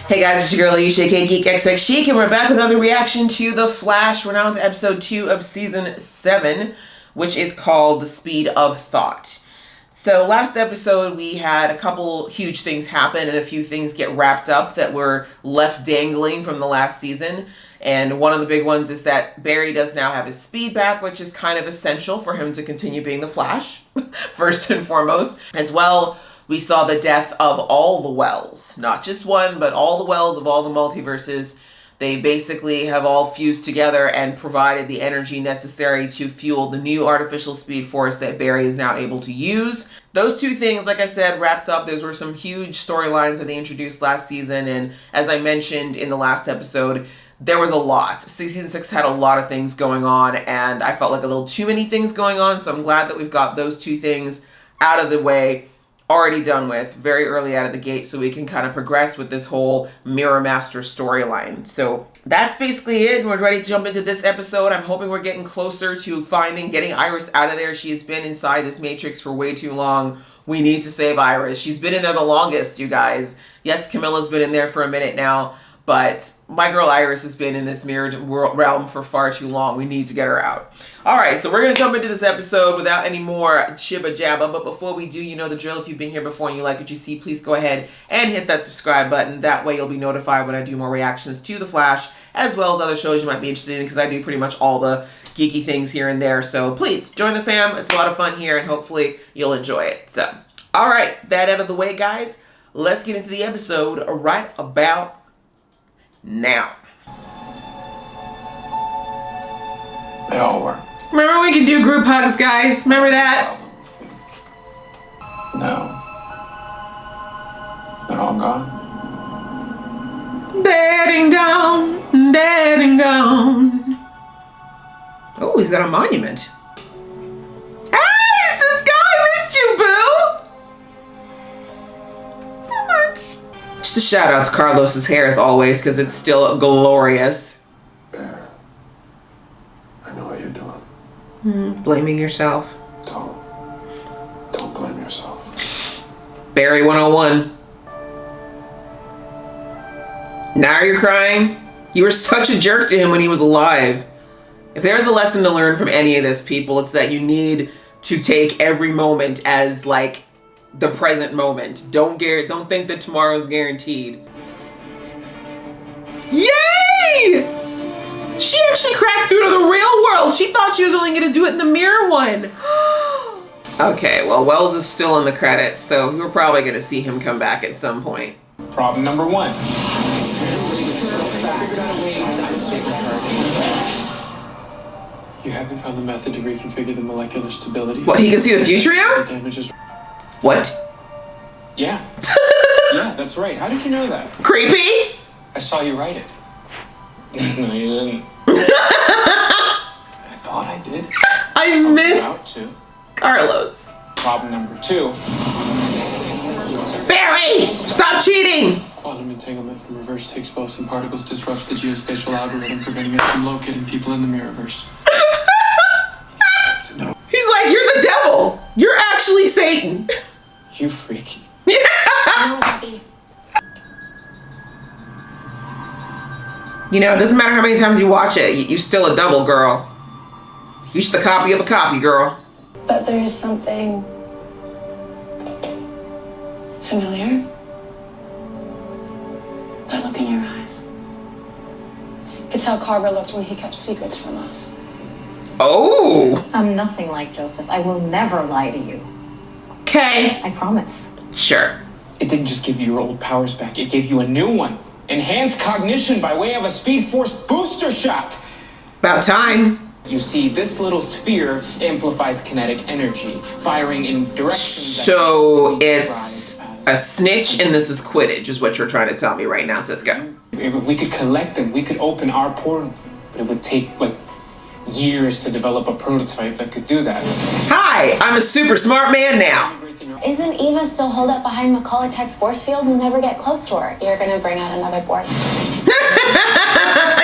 Hey guys, it's your girl Alicia, aka Geek XX Chic, and we're back with another reaction to The Flash. We're now on to episode 2 of season 7, which is called The Speed of Thought. So last episode we had a couple huge things happen and a few things get wrapped up that were left dangling from the last season. And one of the big ones is that Barry does now have his speed back, which is kind of essential for him to continue being the Flash, first and foremost. As well, we saw the death of all the Wells, not just one, but all the Wells of all the multiverses. They basically have all fused together and provided the energy necessary to fuel the new artificial speed force that Barry is now able to use. Those two things, like I said, wrapped up. Those were some huge storylines that they introduced last season, and as I mentioned in the last episode, there was a lot. Season 6 had a lot of things going on, and I felt like a little too many things going on, so I'm glad that we've got those two things out of the way, already done with, very early out of the gate, so we can kind of progress with this whole Mirror Master storyline. So that's basically it. We're ready to jump into this episode. I'm hoping we're getting closer to getting Iris out of there. She has been inside this Matrix for way too long. We need to save Iris. She's been in there the longest, you guys. Yes, Camilla's been in there for a minute now, but my girl Iris has been in this mirrored realm for far too long. We need to get her out. All right, so we're going to jump into this episode without any more jibba jabba. But before we do, you know the drill. If you've been here before and you like what you see, please go ahead and hit that subscribe button. That way you'll be notified when I do more reactions to The Flash, as well as other shows you might be interested in, because I do pretty much all the geeky things here and there. So please join the fam. It's a lot of fun here, and hopefully you'll enjoy it. So, all right, that out of the way, guys. Let's get into the episode right about now. They all were. Remember we could do group hugs, guys? Remember that? No. They're all gone. Dead and gone, dead and gone. Oh, he's got a monument. Hey, it's this guy! I missed you, boo! So much. Just a shout out to Carlos's hair as always, because it's still glorious. Bear, I know what you're doing. Blaming yourself. Don't blame yourself. Barry 101. Now you're crying? You were such a jerk to him when he was alive. If there's a lesson to learn from any of this, people, it's that you need to take every moment as like the present moment. Don't think that tomorrow's guaranteed. Yay! She actually cracked through to the real world. She thought she was only going to do it in the mirror one. Okay, well, Wells is still in the credits, so we're probably going to see him come back at some point. Problem number 1. You haven't found the method to reconfigure the molecular stability. What, he can see the future now? The damages. What? Yeah. Yeah, that's right. How did you know that? Creepy? I saw you write it. No, you didn't. I thought I did. I miss About to. Carlos. Problem number 2. Barry! Stop cheating! Quantum entanglement from reverse Higgs boson particles disrupts the geospatial algorithm, preventing us from locating people in the Mirrorverse. No. He's like, you're the devil! You're actually Satan! You freaky. You know, it doesn't matter how many times you watch it, you still a double, girl. You're just a copy of a copy, girl. But there is something familiar. That look in your eyes. It's how Carver looked when he kept secrets from us. Oh! I'm nothing like Joseph. I will never lie to you. Okay. I promise. Sure. It didn't just give you your old powers back, it gave you a new one. Enhanced cognition by way of a Speed Force booster shot. About time. You see, this little sphere amplifies kinetic energy, firing in directions. So it's a snitch and this is Quidditch, is what you're trying to tell me right now, Cisco. If we could collect them, we could open our portal, but it would take like years to develop a prototype that could do that. Hi, I'm a super smart man now. Isn't Eva still holed up behind Macaulay Tech's force field? We'll never get close to her. You're gonna bring out another board.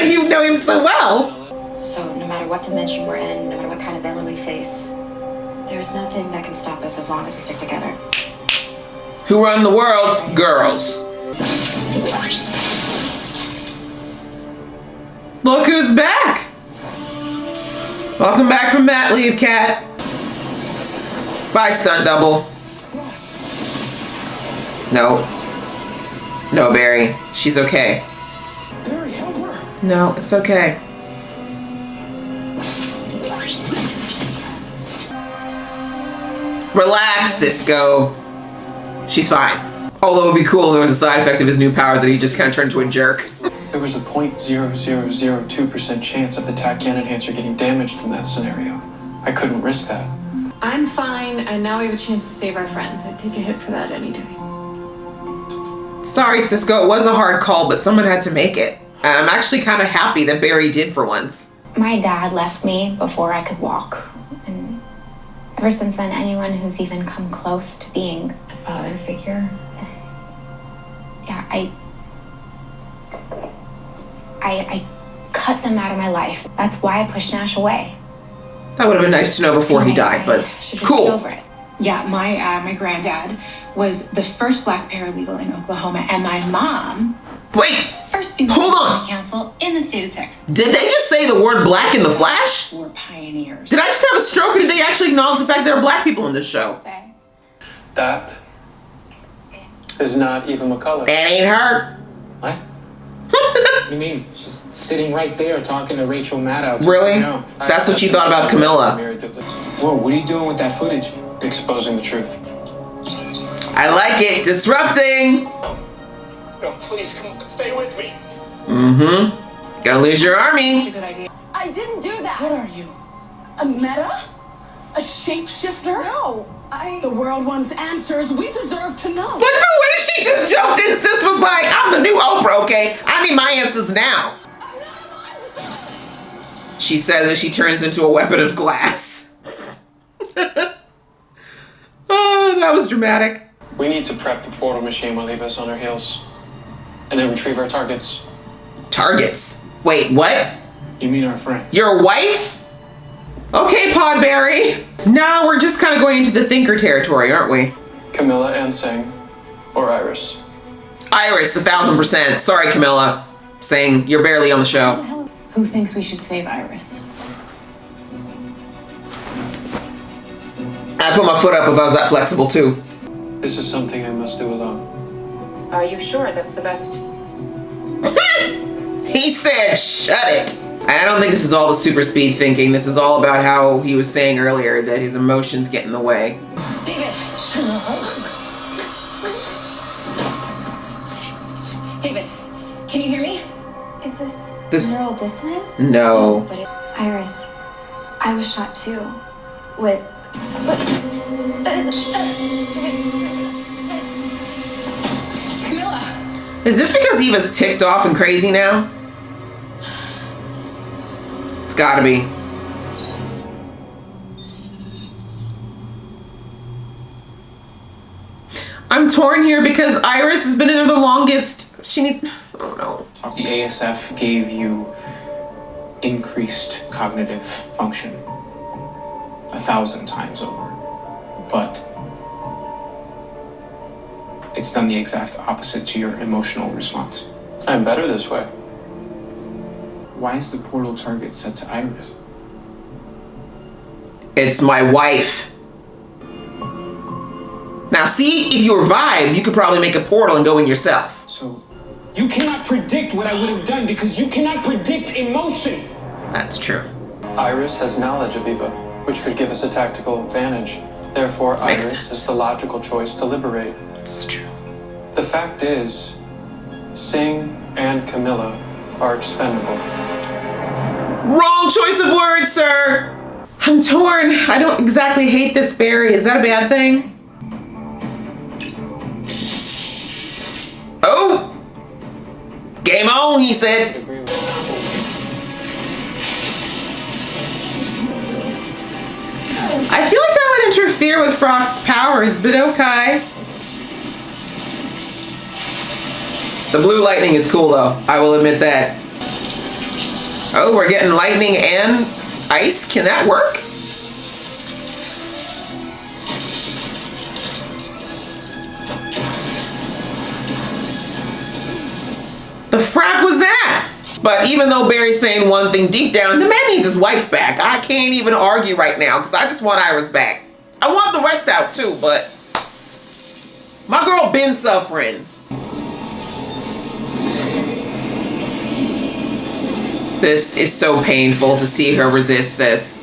You know him so well. So no matter what dimension we're in, no matter what kind of villain we face, there's nothing that can stop us as long as we stick together. Who run the world? Girls. Look who's back. Welcome back from mat leave, Cat. Bye, stunt double. No. No, Barry. She's okay. Barry, help her. No, it's okay. Relax, Cisco. She's fine. Although it would be cool if there was a side effect of his new powers that he just kind of turned into a jerk. There was a 0.0002% chance of the TACAN enhancer getting damaged from that scenario. I couldn't risk that. I'm fine, and now we have a chance to save our friends. I'd take a hit for that any day. Sorry, Cisco. It was a hard call, but someone had to make it. And I'm actually kind of happy that Barry did for once. My dad left me before I could walk. And ever since then, anyone who's even come close to being a father figure, yeah, I cut them out of my life. That's why I pushed Nash away. That would have been nice to know before he died, but I should just cool. get over it. Yeah, my granddad was the first black paralegal in Oklahoma, and my mom, Wait, first female hold on. counsel in the state of Texas. Did they just say the word black in The Flash? Were pioneers. Did I just have a stroke, or did they actually acknowledge the fact there are black people in this show? That is not Eva McCullough. That ain't her. What? What do you mean? She's sitting right there talking to Rachel Maddow. Really? No, That's what you thought about Camilla. Whoa, what are you doing with that footage? Exposing the truth. I like it. Disrupting. No, please, come on, stay with me. Mm-hmm. Gonna lose your army. Good idea. I didn't do that. What are you? A meta? A shapeshifter? No, The world wants answers. We deserve to know. Look at the way she just jumped in. Sis was like, I'm the new Oprah, okay? I need my answers now. She says as she turns into a weapon of glass. Oh, that was dramatic. We need to prep the portal machine while Eva's on her heels. And then retrieve our targets. Targets. Wait, what? You mean our friends? Your wife? Okay, Podberry. Now we're just kind of going into the thinker territory, aren't we? Camilla and Singh. Or Iris. Iris, 1000%. Sorry, Camilla. Saying you're barely on the show. Who thinks we should save Iris? I'd put my foot up if I was that flexible, too. This is something I must do alone. Are you sure that's the best? He said, shut it. I don't think this is all the super speed thinking. This is all about how he was saying earlier that his emotions get in the way. David. David, can you hear me? Is this This- neural dissonance? No. But Iris, I was shot too. What? Camilla. Is this because Eva's ticked off and crazy now? It's gotta be. I'm torn here because Iris has been in there the longest. She need. I don't know. The ASF gave you increased cognitive function 1,000 times over. But it's done the exact opposite to your emotional response. I'm better this way. Why is the portal target set to Iris? It's my wife. Now, see, if you revive, you could probably make a portal and go in yourself. So, you cannot predict what I would have done because you cannot predict emotion. That's true. Iris has knowledge of Eva, which could give us a tactical advantage. Therefore, That makes Iris sense. is the logical choice to liberate. It's true. The fact is, Singh and Camilla are expendable. Wrong choice of words, sir. I'm torn. I don't exactly hate this Barry. Is that a bad thing? Oh! Game on, he said. Agree with I feel like that would interfere with Frost's powers, but okay. The blue lightning is cool, though. I will admit that. Oh, we're getting lightning and ice? Can that work? The frack was that? But even though Barry's saying one thing deep down, the man needs his wife back. I can't even argue right now because I just want Iris back. I want the rest out too, but my girl been suffering. This is so painful to see her resist this.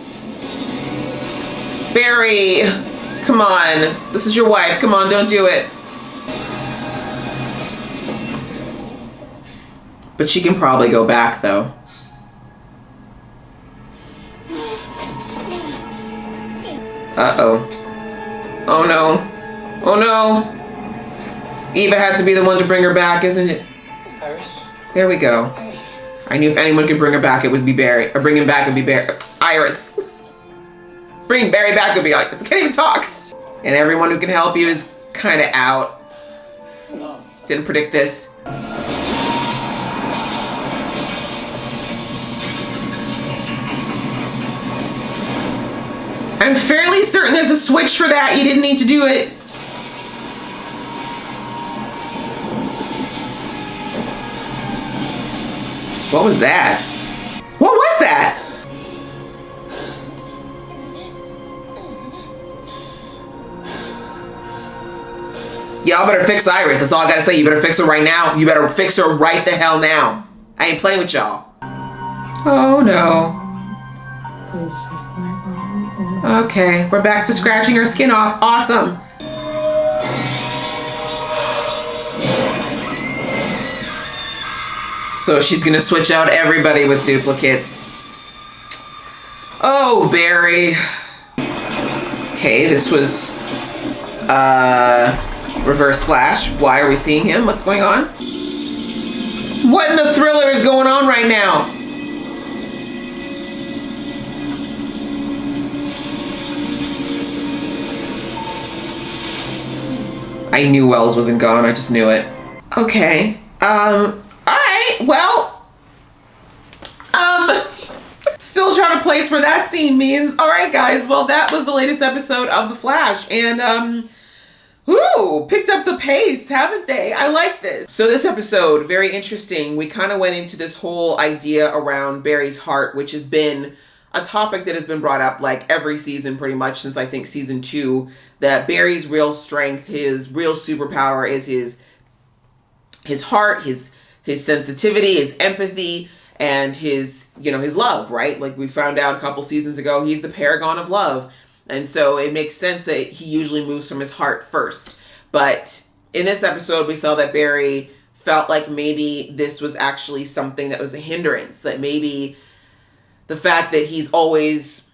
Barry, come on. This is your wife. Come on, don't do it. But she can probably go back, though. Uh-oh. Oh, no. Oh, no. Eva had to be the one to bring her back, isn't it? Iris? There we go. I knew if anyone could bring her back, it would be Barry. Or bring him back, it would be Barry. Iris. Bring Barry back would be Iris. I can't even talk. And everyone who can help you is kind of out. No. Didn't predict this. I'm fairly certain there's a switch for that. You didn't need to do it. What was that? What was that? Y'all better fix Iris. That's all I gotta say. You better fix her right now. You better fix her right the hell now. I ain't playing with y'all. Oh no. Okay, we're back to scratching her skin off. Awesome. So she's gonna switch out everybody with duplicates. Oh, Barry. Okay, this was Reverse Flash. Why are we seeing him? What's going on? What in the thriller is going on right now? I knew Wells wasn't gone. I just knew it. Okay. All right. Well, still trying to place where that scene means. All right, guys. Well, that was the latest episode of The Flash, and ooh, picked up the pace, haven't they? I like this. So this episode, very interesting. We kind of went into this whole idea around Barry's heart, which has been a topic that has been brought up like every season pretty much since I think season 2, that Barry's real strength, his real superpower is his heart, his sensitivity, his empathy, and his love, right? Like we found out a couple seasons ago, he's the paragon of love. And so it makes sense that he usually moves from his heart first. But in this episode, we saw that Barry felt like maybe this was actually something that was a hindrance, that maybe the fact that he's always,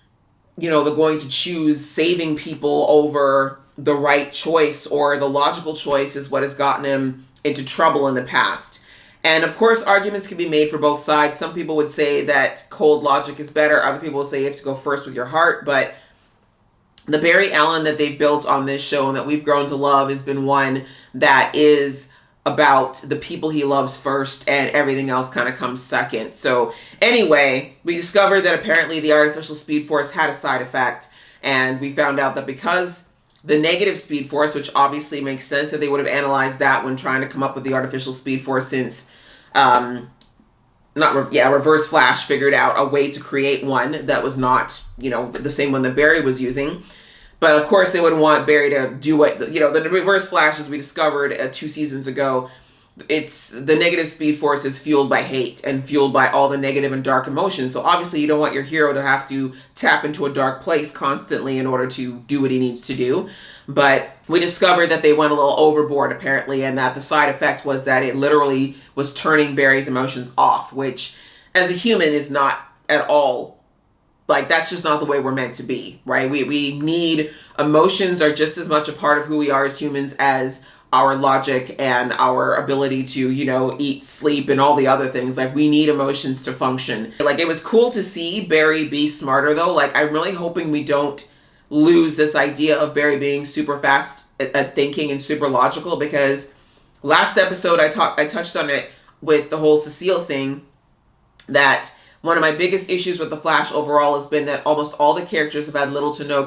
going to choose saving people over the right choice or the logical choice is what has gotten him into trouble in the past. And of course, arguments can be made for both sides. Some people would say that cold logic is better. Other people would say you have to go first with your heart. But the Barry Allen that they've built on this show and that we've grown to love has been one that is about the people he loves first and everything else kind of comes second. So anyway, we discovered that apparently the artificial Speed Force had a side effect, and we found out that because the negative Speed Force, which obviously makes sense that they would have analyzed that when trying to come up with the artificial Speed Force, since Reverse Flash figured out a way to create one that was not, the same one that Barry was using. But of course, they would want Barry to do what, the Reverse Flash, as we discovered 2 seasons ago, it's the negative Speed Force is fueled by hate and fueled by all the negative and dark emotions. So obviously, you don't want your hero to have to tap into a dark place constantly in order to do what he needs to do. But we discovered that they went a little overboard, apparently, and that the side effect was that it literally was turning Barry's emotions off, which, as a human, is not at all, like, that's just not the way we're meant to be, right? We need, emotions are just as much a part of who we are as humans as our logic and our ability to, eat, sleep, and all the other things. Like, we need emotions to function. Like, it was cool to see Barry be smarter, though. Like, I'm really hoping we don't lose this idea of Barry being super fast at thinking and super logical, because last episode I touched on it with the whole Cecile thing, that one of my biggest issues with The Flash overall has been that almost all the characters have had little to no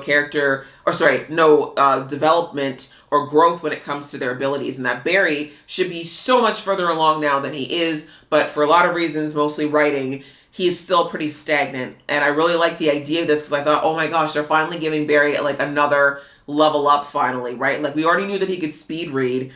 development or growth when it comes to their abilities, and that Barry should be so much further along now than he is, but for a lot of reasons, mostly writing, he is still pretty stagnant. And I really like the idea of this because I thought, oh my gosh, they're finally giving Barry like another level up finally, right? Like we already knew that he could speed read,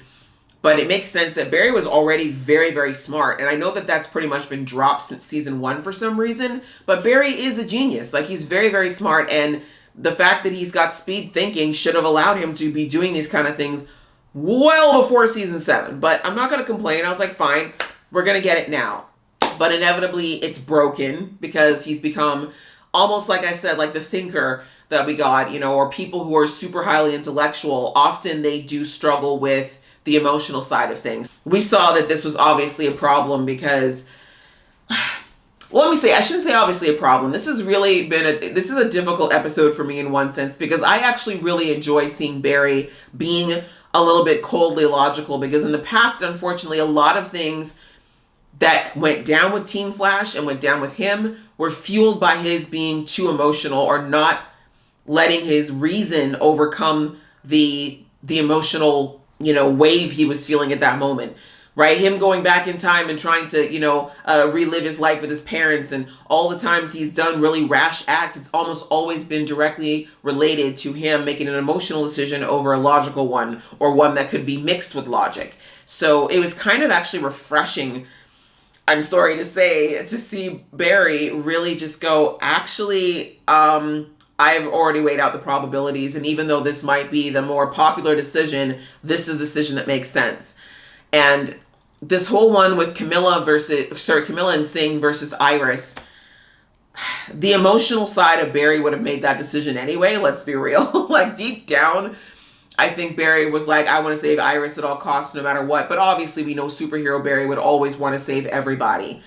but it makes sense that Barry was already very, very smart. And I know that that's pretty much been dropped since season 1 for some reason, but Barry is a genius. Like he's very, very smart, and the fact that he's got speed thinking should have allowed him to be doing these kind of things well before season 7. But I'm not going to complain. I was like, fine, we're going to get it now. But inevitably it's broken because he's become almost, like I said, like the thinker that we got, you know, or people who are super highly intellectual. Often they do struggle with the emotional side of things. We saw that this was obviously a problem because, well, let me say, I shouldn't say obviously a problem. This has really been this is a difficult episode for me in one sense because I actually really enjoyed seeing Barry being a little bit coldly logical, because in the past, unfortunately, a lot of things that went down with Team Flash and went down with him were fueled by his being too emotional or not letting his reason overcome the emotional, you know, wave he was feeling at that moment, right? Him going back in time and trying to, you know, relive his life with his parents, and all the times he's done really rash acts, it's almost always been directly related to him making an emotional decision over a logical one, or one that could be mixed with logic. So it was kind of actually refreshing, I'm sorry to say, to see Barry really just go, actually, I've already weighed out the probabilities, and even though this might be the more popular decision, this is the decision that makes sense. And this whole one with Camilla and Singh versus Iris, the emotional side of Barry would have made that decision anyway, let's be real. Like deep down, I think Barry was like, I want to save Iris at all costs no matter what. But obviously we know superhero Barry would always want to save everybody.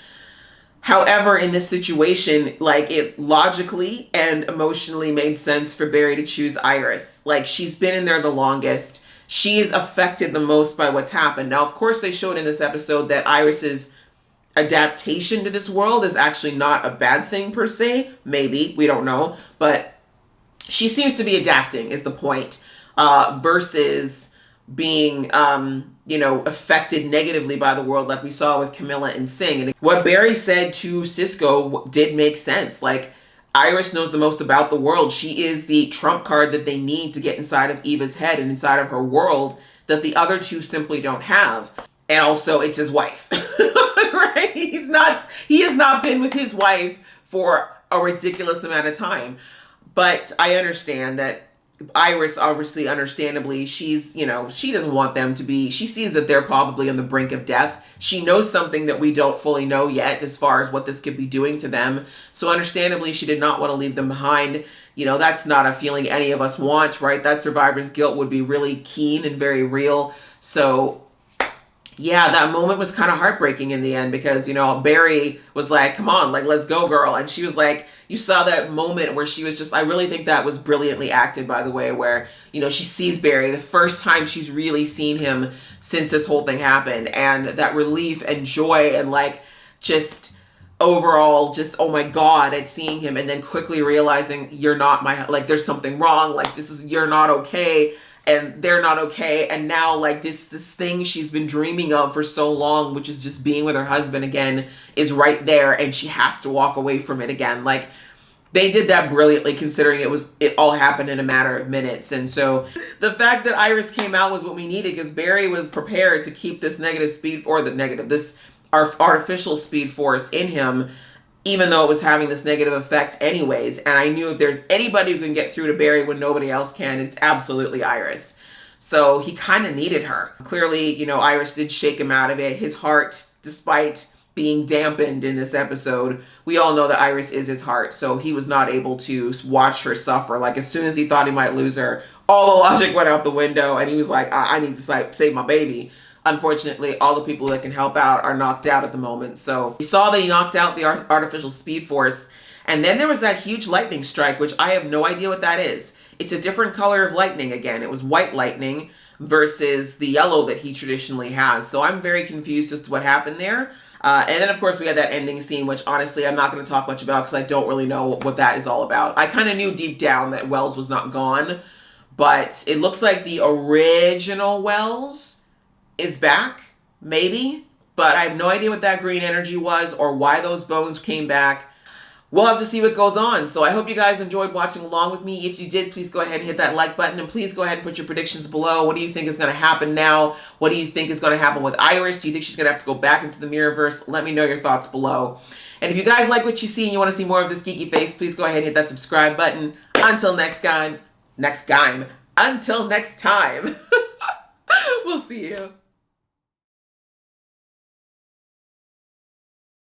However, in this situation, like it logically and emotionally made sense for Barry to choose Iris. Like she's been in there the longest. She is affected the most by what's happened. Now, of course, they showed in this episode that Iris's adaptation to this world is actually not a bad thing per se. Maybe, we don't know. But she seems to be adapting is the point, versus being, you know, affected negatively by the world like we saw with Camilla and Singh. And what Barry said to Cisco did make sense. Like, Iris knows the most about the world. She is the trump card that they need to get inside of Eva's head and inside of her world that the other two simply don't have. And also, it's his wife, right? He has not been with his wife for a ridiculous amount of time. But I understand that Iris, obviously, understandably, she's, you know, she doesn't want them to be, she sees that they're probably on the brink of death. She knows something that we don't fully know yet as far as what this could be doing to them. So understandably, she did not want to leave them behind. You know, that's not a feeling any of us want, right? That survivor's guilt would be really keen and very real. So yeah, that moment was kind of heartbreaking in the end because, you know, Barry was like, come on, like, let's go, girl. And she was like, you saw that moment where she was just, I really think that was brilliantly acted, by the way, where, you know, she sees Barry the first time she's really seen him since this whole thing happened. And that relief and joy and like just overall just, oh my God, at seeing him, and then quickly realizing you're not my, like, there's something wrong. Like, this is, you're not okay. And they're not okay. And now, like, this thing she's been dreaming of for so long, which is just being with her husband again, is right there, and she has to walk away from it again. Like, they did that brilliantly, considering it all happened in a matter of minutes. And so the fact that Iris came out was what we needed, because Barry was prepared to keep this this artificial speed force in him, even though it was having this negative effect anyways. And I knew if there's anybody who can get through to Barry when nobody else can, it's absolutely Iris. So he kind of needed her. Clearly, you know, Iris did shake him out of it. His heart, despite being dampened in this episode, we all know that Iris is his heart. So he was not able to watch her suffer. Like, as soon as he thought he might lose her, all the logic went out the window, and he was like, I need to save my baby. Unfortunately, all the people that can help out are knocked out at the moment. So we saw that he knocked out the artificial speed force. And then there was that huge lightning strike, which I have no idea what that is. It's a different color of lightning again. It was white lightning versus the yellow that he traditionally has. So I'm very confused as to what happened there. And then, of course, we had that ending scene, which honestly I'm not going to talk much about because I don't really know what that is all about. I kind of knew deep down that Wells was not gone. But it looks like the original Wells is back, maybe. But I have no idea what that green energy was or why those bones came back. We'll have to see what goes on. So I hope you guys enjoyed watching along with me. If you did, please go ahead and hit that like button. And please go ahead and put your predictions below. What do you think is going to happen now? What do you think is going to happen with Iris? Do you think she's going to have to go back into the Mirrorverse? Let me know your thoughts below. And if you guys like what you see and you want to see more of this geeky face, please go ahead and hit that subscribe button. Until next time. Until next time. We'll see you.